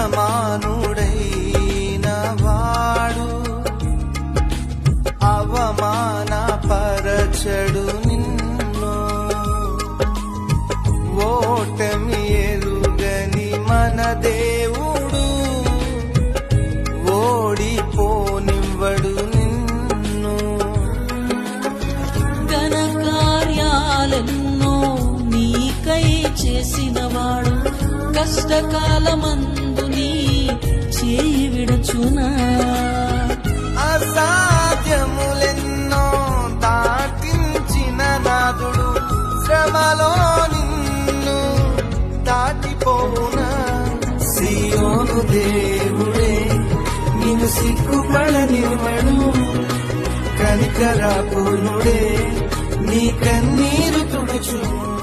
సమానుడైన వాడు అవమానపరచడు నిన్ను. ఓటమి ఎరుగని మన దేవుడు ఓడిపోనివ్వడు నిన్ను. ఘన కార్యాలెన్నో నీకై చేసినవాడు కష్టకాలమందు నీ చేయి విడచునా. అసాధ్యములెన్నో దాటించిన నాదుడు శ్రమలో నిన్ను దాటిపోవునా. సియోను దేవుడే నిన్ను సిగ్గుపడనివ్వడు, కనికరాపూర్ణుడే నీ కన్నీరు తుడుచును.